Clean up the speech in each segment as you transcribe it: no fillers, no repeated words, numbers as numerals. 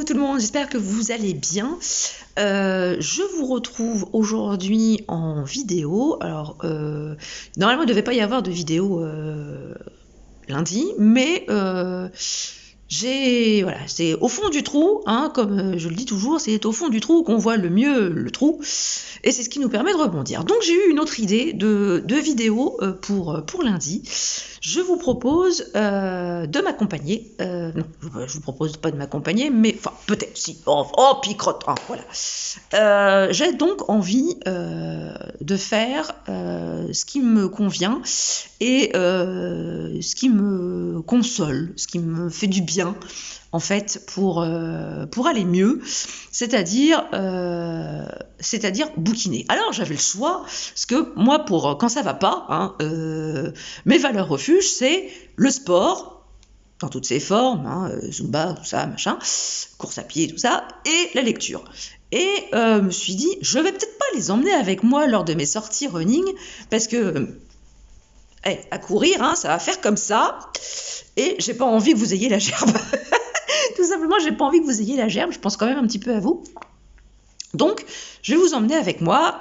tout le monde, j'espère que vous allez bien. Je vous retrouve aujourd'hui en vidéo. Alors, normalement, il ne devait pas y avoir de vidéo lundi, mais voilà, c'est au fond du trou, hein, comme je le dis toujours, c'est au fond du trou qu'on voit le mieux le trou, et c'est ce qui nous permet de rebondir. Donc j'ai eu une autre idée de vidéo pour lundi. Je vous propose de m'accompagner. Non, je vous propose pas de m'accompagner, mais enfin peut-être si. Oh picrotte, hein, voilà. J'ai donc envie de faire ce qui me convient et ce qui me console, ce qui me fait du bien en fait pour aller mieux, c'est-à-dire bouquiner. Alors j'avais le choix, parce que moi quand ça va pas, hein, mes valeurs refuges, c'est le sport dans toutes ses formes, hein, Zumba, tout ça, machin, course à pied, tout ça, et la lecture. Et je me suis dit, je vais peut-être pas les emmener avec moi lors de mes sorties running, parce que à courir, hein, ça va faire comme ça, et j'ai pas envie que vous ayez la gerbe. Tout simplement, j'ai pas envie que vous ayez la gerbe, je pense quand même un petit peu à vous. Donc, je vais vous emmener avec moi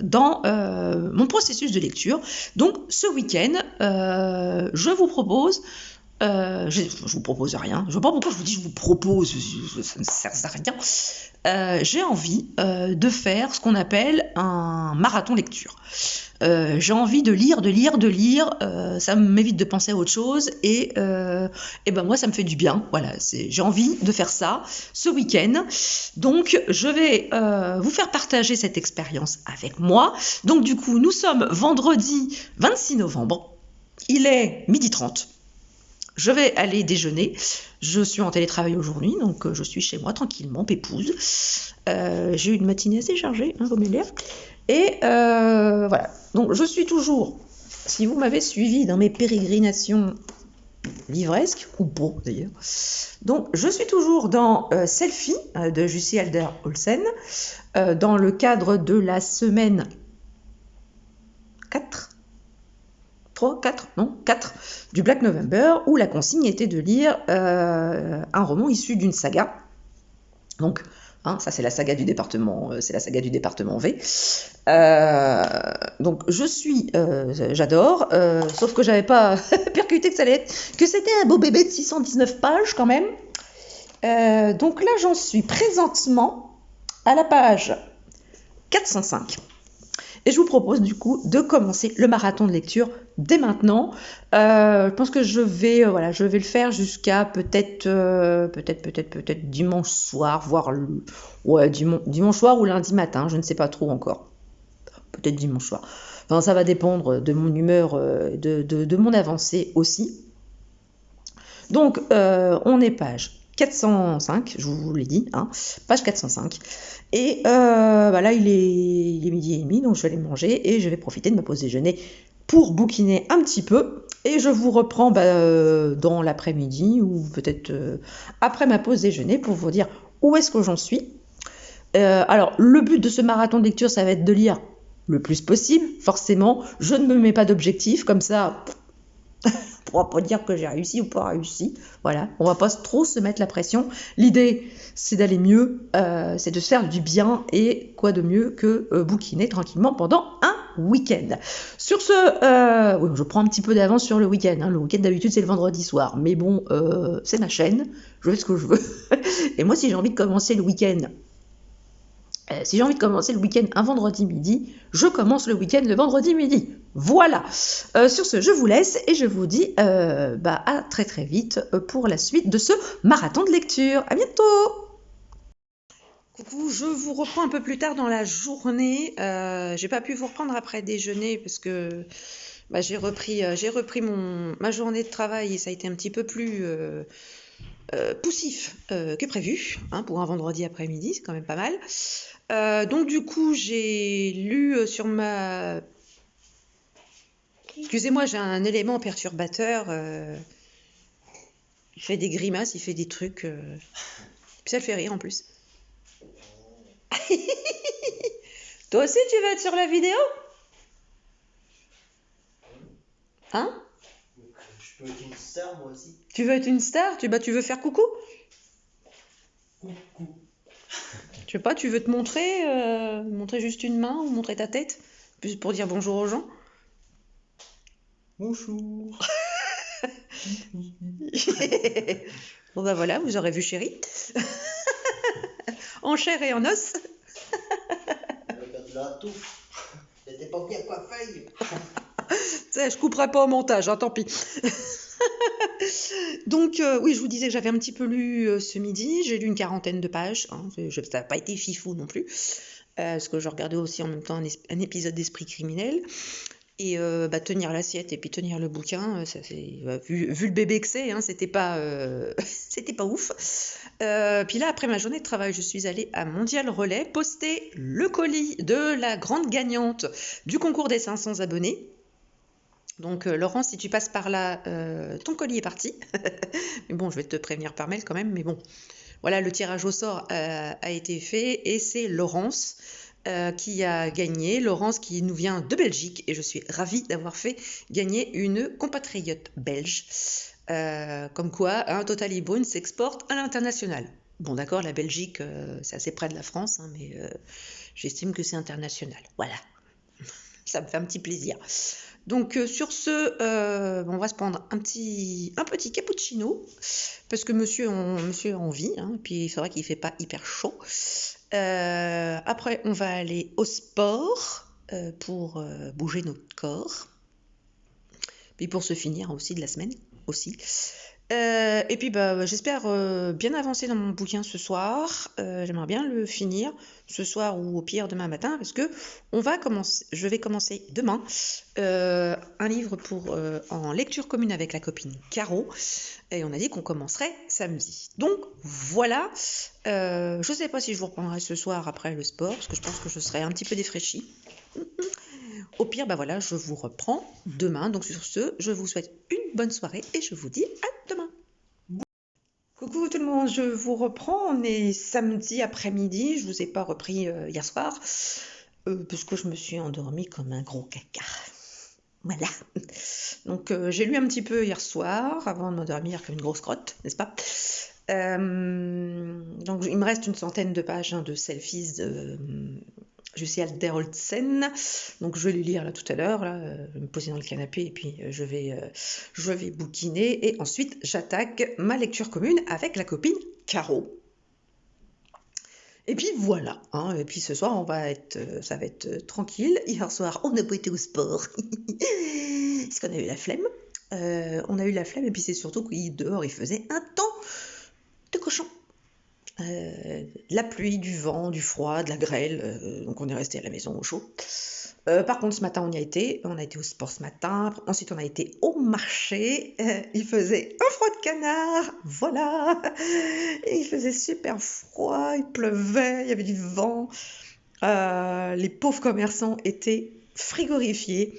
dans mon processus de lecture. Donc, ce week-end, je vous propose... je vous propose rien. Je ne sais pas pourquoi je vous dis je vous propose, ça ne sert à rien. J'ai envie de faire ce qu'on appelle un marathon lecture. J'ai envie de lire, ça m'évite de penser à autre chose et ben moi ça me fait du bien. Voilà, j'ai envie de faire ça ce week-end. Donc je vais vous faire partager cette expérience avec moi. Donc du coup nous sommes vendredi 26 novembre, il est 12h30. Je vais aller déjeuner. Je suis en télétravail aujourd'hui, donc je suis chez moi tranquillement, pépouse. J'ai eu une matinée assez chargée, hein, comme l'air. Et voilà. Donc je suis toujours, si vous m'avez suivi dans mes pérégrinations livresques, ou beaux d'ailleurs, donc je suis toujours dans Selfie de Jussi Alder Olsen, dans le cadre de la semaine 4 du Black November, où la consigne était de lire un roman issu d'une saga. Donc, hein, ça c'est la saga du département, V. Donc j'adore, sauf que j'avais pas percuté que c'était un beau bébé de 619 pages quand même. Donc là j'en suis présentement à la page 405. Et je vous propose du coup de commencer le marathon de lecture dès maintenant. Je pense que je vais le faire jusqu'à peut-être dimanche soir, voire dimanche soir ou lundi matin, je ne sais pas trop encore. Peut-être dimanche soir. Enfin, ça va dépendre de mon humeur, de mon avancée aussi. Donc, on est page 405, je vous l'ai dit, hein, page 405. Et là, il est midi et demi, donc je vais aller manger et je vais profiter de ma pause déjeuner pour bouquiner un petit peu. Et je vous reprends dans l'après-midi ou peut-être après ma pause déjeuner pour vous dire où est-ce que j'en suis. Alors, le but de ce marathon de lecture, ça va être de lire le plus possible, forcément. Je ne me mets pas d'objectif, comme ça... on pourra pas dire que j'ai réussi ou pas réussi. Voilà, on va pas trop se mettre la pression. L'idée, c'est d'aller mieux, c'est de se faire du bien, et quoi de mieux que bouquiner tranquillement pendant un week-end. Sur ce, oui, je prends un petit peu d'avance sur le week-end. Hein. Le week-end d'habitude c'est le vendredi soir, mais bon, c'est ma chaîne, je fais ce que je veux. Et moi, si j'ai envie de commencer le week-end un vendredi midi, je commence le week-end le vendredi midi. Voilà. Sur ce, je vous laisse et je vous dis à très très vite pour la suite de ce marathon de lecture. À bientôt. Coucou, je vous reprends un peu plus tard dans la journée. J'ai pas pu vous reprendre après déjeuner parce que j'ai repris ma journée de travail et ça a été un petit peu plus poussif que prévu, hein, pour un vendredi après-midi, c'est quand même pas mal. Donc du coup, j'ai lu sur ma... Excusez-moi, j'ai un élément perturbateur. Il fait des grimaces, il fait des trucs... Puis ça le fait rire en plus. Toi aussi, tu veux être sur la vidéo? Hein? Je peux être une star, moi aussi. Tu veux être une star? Tu veux faire coucou? Coucou. Je sais pas, tu veux te montrer juste une main ou montrer ta tête, juste pour dire bonjour aux gens? Bonjour. Bon bah voilà, vous aurez vu chérie. En chair et en os. Regarde la touffe. T'étais pas bien coiffée. Ça, je couperai pas au montage, hein, tant pis. Donc oui, je vous disais que j'avais un petit peu lu ce midi, j'ai lu une quarantaine de pages, hein, ça n'a pas été fifou non plus, parce que je regardais aussi en même temps un épisode d'Esprit criminel, et tenir l'assiette et puis tenir le bouquin, ça c'est vu le bébé que c'est, hein, c'était pas c'était pas ouf. Puis là, après ma journée de travail, je suis allée à Mondial Relais poster le colis de la grande gagnante du concours des 500 abonnés. Donc Laurent, si tu passes par là, ton colis est parti. Mais bon, je vais te prévenir par mail quand même. Mais bon, voilà, le tirage au sort a été fait et c'est Laurence qui a gagné. Laurence qui nous vient de Belgique et je suis ravie d'avoir fait gagner une compatriote belge. Comme quoi, hein, Totally Brune s'exporte à l'international. Bon, d'accord, la Belgique, c'est assez près de la France, hein, mais j'estime que c'est international. Voilà, ça me fait un petit plaisir. Donc sur ce, on va se prendre un petit cappuccino, parce que monsieur a envie, hein, et puis c'est vrai qu'il ne fait pas hyper chaud. Après, on va aller au sport pour bouger notre corps, puis pour se finir aussi de la semaine aussi. Et puis j'espère bien avancer dans mon bouquin ce soir. J'aimerais bien le finir ce soir ou au pire demain matin parce que je vais commencer demain un livre en lecture commune avec la copine Caro. Et on a dit qu'on commencerait samedi. Donc voilà, je ne sais pas si je vous reprendrai ce soir après le sport parce que je pense que je serai un petit peu défraîchie. Au pire, voilà, je vous reprends demain. Donc sur ce, je vous souhaite une bonne soirée et je vous dis à demain. Coucou tout le monde, je vous reprends. On est samedi après-midi. Je vous ai pas repris hier soir parce que je me suis endormie comme un gros caca. Voilà. Donc j'ai lu un petit peu hier soir avant de m'endormir comme une grosse crotte, n'est-ce pas? Donc il me reste une centaine de pages de selfies de Jussi Alder-Olsen. Donc je vais les lire là tout à l'heure, je vais me poser dans le canapé et puis je vais bouquiner et ensuite j'attaque ma lecture commune avec la copine Caro. Et puis voilà, hein, et puis ce soir ça va être tranquille. Hier soir on n'a pas été au sport parce qu'on a eu la flemme. On a eu la flemme et puis c'est surtout que dehors il faisait un temps de cochon. La pluie, du vent, du froid, de la grêle, donc on est resté à la maison au chaud. Par contre, ce matin, on a été au sport ce matin, ensuite on a été au marché, il faisait un froid de canard, voilà, et il faisait super froid, il pleuvait, il y avait du vent, les pauvres commerçants étaient frigorifiés,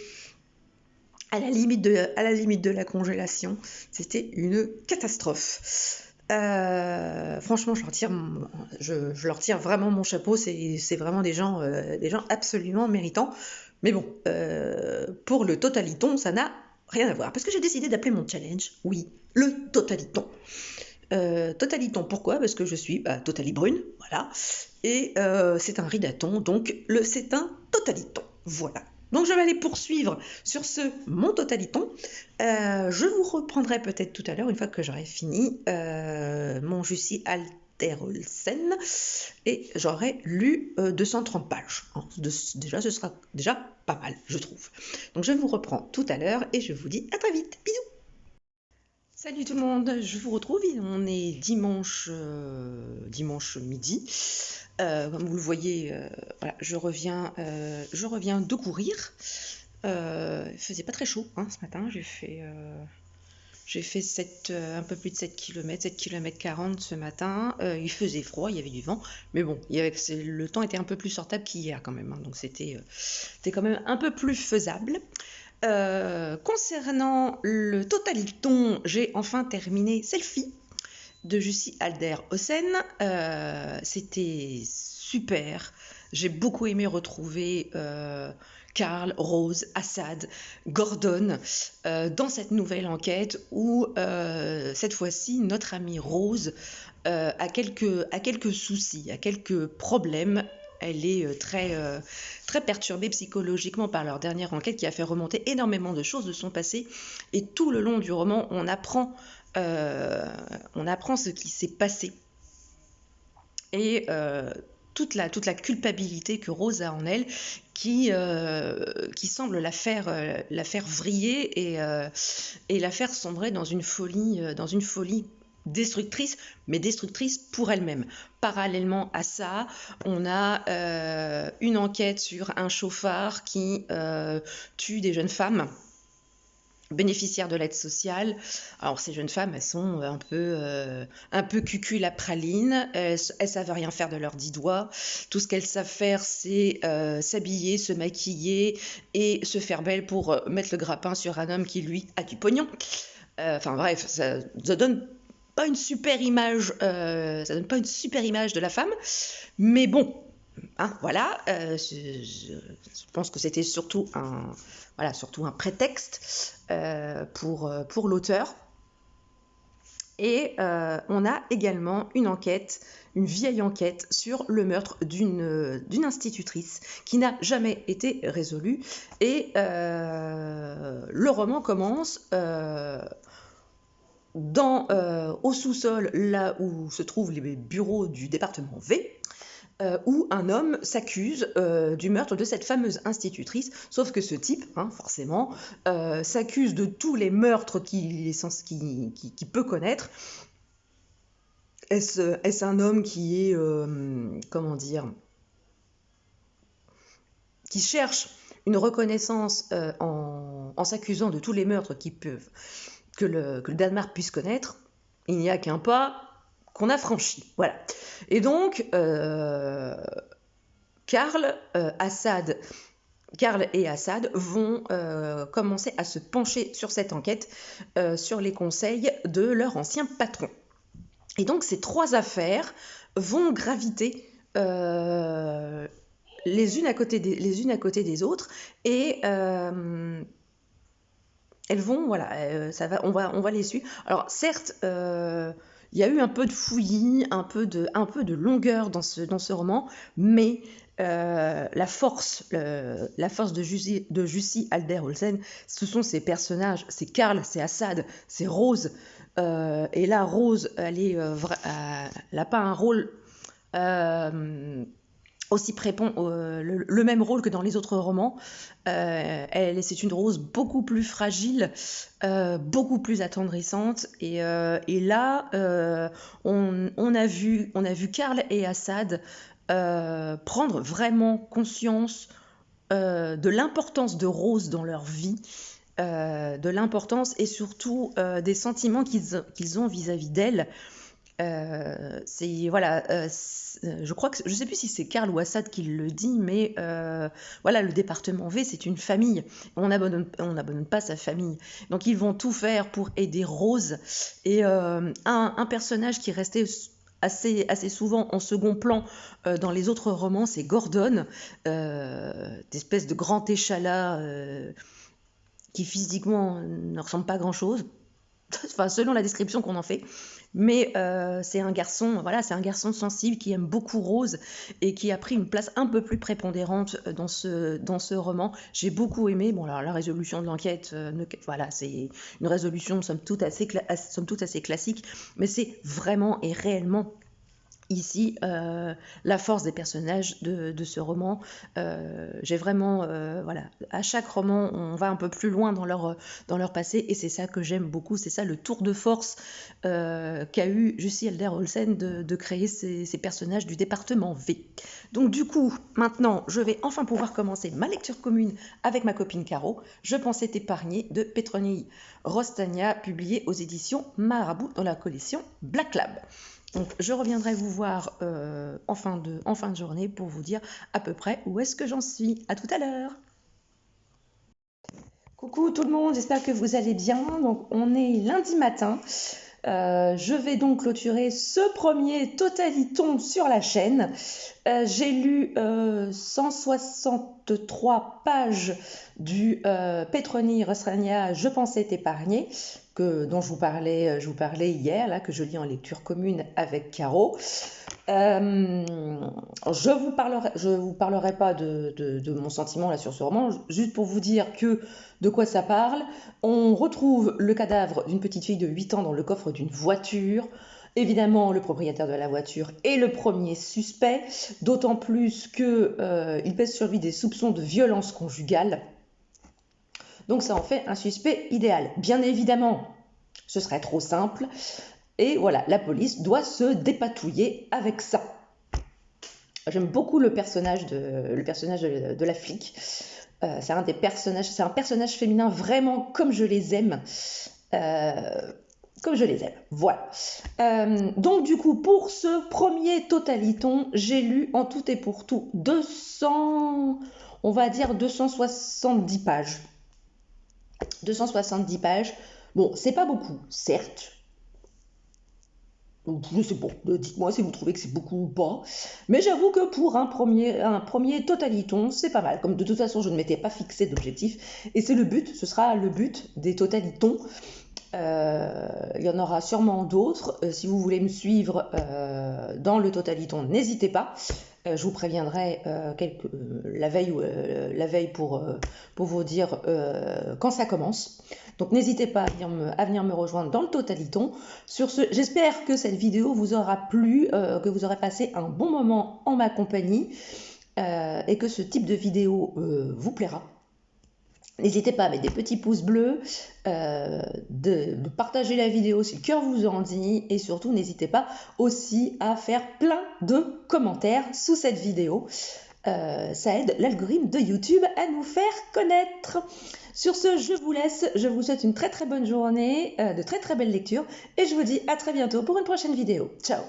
à la limite de la congélation, c'était une catastrophe. Franchement, je leur tire vraiment mon chapeau. C'est vraiment des gens absolument méritants. Mais bon, pour le totaliton, ça n'a rien à voir. Parce que j'ai décidé d'appeler mon challenge, oui, le totaliton. Totaliton, pourquoi? Parce que je suis totali brune, voilà. Et c'est un ridaton, donc c'est un totaliton, voilà. Donc je vais aller poursuivre sur ce mon totaliton. Je vous reprendrai peut-être tout à l'heure, une fois que j'aurai fini mon Jussi Alder-Olsen, et j'aurai lu 230 pages. Déjà, ce sera déjà pas mal, je trouve. Donc je vous reprends tout à l'heure et je vous dis à très vite. Bisous. Salut tout le monde, je vous retrouve, on est dimanche midi. Comme vous le voyez, voilà, je reviens de courir. Il faisait pas très chaud ce matin, j'ai fait un peu plus de 7 km, 7 km 40 ce matin. Il faisait froid, il y avait du vent, mais bon, le temps était un peu plus sortable qu'hier quand même, donc c'était quand même un peu plus faisable. Concernant le totaliton, j'ai enfin terminé Selfie de Jussi Alder-Olsen. C'était super. J'ai beaucoup aimé retrouver Karl, Rose, Assad, Gordon dans cette nouvelle enquête où cette fois-ci notre amie Rose a quelques soucis, a quelques problèmes. Elle est très perturbée psychologiquement par leur dernière enquête qui a fait remonter énormément de choses de son passé. Et tout le long du roman, on apprend ce qui s'est passé. Et toute la culpabilité que Rose a en elle, qui semble la faire vriller et la faire sombrer dans une folie destructrice, mais destructrice pour elle-même. Parallèlement à ça, on a une enquête sur un chauffard qui tue des jeunes femmes bénéficiaires de l'aide sociale. Alors ces jeunes femmes, elles sont un peu cucul à praline, elles savent rien faire de leurs 10 doigts. Tout ce qu'elles savent faire, c'est s'habiller, se maquiller et se faire belle pour mettre le grappin sur un homme qui, lui, a du pognon. Enfin bref, ça donne pas une super image, de la femme, mais bon, hein, voilà, je pense que c'était surtout un prétexte pour l'auteur. Et on a également une vieille enquête sur le meurtre d'une institutrice qui n'a jamais été résolue. Et le roman commence au sous-sol, là où se trouvent les bureaux du département V, où un homme s'accuse du meurtre de cette fameuse institutrice, sauf que ce type, hein, forcément, s'accuse de tous les meurtres qu'il peut connaître. Est-ce un homme qui est, qui cherche une reconnaissance en s'accusant de tous les meurtres que le Danemark puisse connaître? Il n'y a qu'un pas qu'on a franchi. Voilà. Et donc, Karl et Assad vont commencer à se pencher sur cette enquête sur les conseils de leur ancien patron. Et donc, ces 3 affaires vont graviter les unes à côté des autres, et elles vont, on va les suivre. Alors certes, il y a eu un peu de fouillis, un peu de longueur dans ce roman, mais la force de Jussi Adler-Olsen, ce sont ces personnages, c'est Karl, c'est Assad, c'est Rose. Et là, Rose, elle n'a pas un rôle aussi le même rôle que dans les autres romans. C'est une Rose beaucoup plus fragile, beaucoup plus attendrissante. Et là, on a vu Karl et Assad prendre vraiment conscience de l'importance de Rose dans leur vie, de l'importance et surtout des sentiments qu'ils ont vis-à-vis d'elle. Je crois que je sais plus si c'est Karl ou Assad qui le dit, mais le département V, c'est une famille. On n'abandonne pas sa famille. Donc ils vont tout faire pour aider Rose. Et un personnage qui restait assez souvent en second plan dans les autres romans, c'est Gordon, d'espèce de grand échalas qui physiquement ne ressemble pas à grand chose. Enfin, selon la description qu'on en fait, mais c'est un garçon sensible qui aime beaucoup Rose et qui a pris une place un peu plus prépondérante dans ce roman. J'ai beaucoup aimé. Bon, alors la résolution de l'enquête, c'est une résolution somme toute assez classique, mais c'est vraiment et réellement ici la force des personnages de ce roman. J'ai vraiment à chaque roman on va un peu plus loin dans leur passé, et c'est ça que j'aime beaucoup, c'est ça le tour de force qu'a eu Jussi Adler-Olsen de créer ces personnages du département V. Donc du coup maintenant je vais enfin pouvoir commencer ma lecture commune avec ma copine Caro. Je pensais t'épargner de Petroni Rostania, publié aux éditions Marabout dans la collection Black Lab. Donc je reviendrai vous voir en fin de journée pour vous dire à peu près où est-ce que j'en suis. À tout à l'heure. Coucou tout le monde, j'espère que vous allez bien. Donc on est lundi matin. Je vais donc clôturer ce premier totaliton sur la chaîne. J'ai lu 160 33 pages du Petroni Rostrania Je pensais t'épargner, dont je vous parlais hier, là, que je lis en lecture commune avec Caro. Je vous parlerai pas de mon sentiment là sur ce roman, juste pour vous dire de quoi ça parle. On retrouve le cadavre d'une petite fille de 8 ans dans le coffre d'une voiture. Évidemment, le propriétaire de la voiture est le premier suspect, d'autant plus qu'il pèse sur lui des soupçons de violence conjugale. Donc ça en fait un suspect idéal. Bien évidemment, ce serait trop simple. Et voilà, la police doit se dépatouiller avec ça. J'aime beaucoup le personnage de la flic. C'est un personnage féminin vraiment comme je les aime. Voilà. Donc du coup, pour ce premier Totaliton, j'ai lu en tout et pour tout 270 pages. 270 pages. Bon, c'est pas beaucoup, certes. C'est bon, dites-moi si vous trouvez que c'est beaucoup ou pas. Mais j'avoue que pour un premier Totaliton, c'est pas mal. Comme de toute façon, je ne m'étais pas fixé d'objectif. Et ce sera le but des Totalitons. Il y en aura sûrement d'autres. Si vous voulez me suivre dans le Totaliton, n'hésitez pas. Je vous préviendrai la veille pour vous dire quand ça commence. Donc n'hésitez pas à venir me rejoindre dans le Totaliton. Sur ce, j'espère que cette vidéo vous aura plu, que vous aurez passé un bon moment en ma compagnie et que ce type de vidéo vous plaira. N'hésitez pas à mettre des petits pouces bleus, de partager la vidéo si le cœur vous en dit, et surtout n'hésitez pas aussi à faire plein de commentaires sous cette vidéo. Ça aide l'algorithme de YouTube à nous faire connaître. Sur ce, je vous laisse, je vous souhaite une très très bonne journée, de très très belles lectures, et je vous dis à très bientôt pour une prochaine vidéo. Ciao!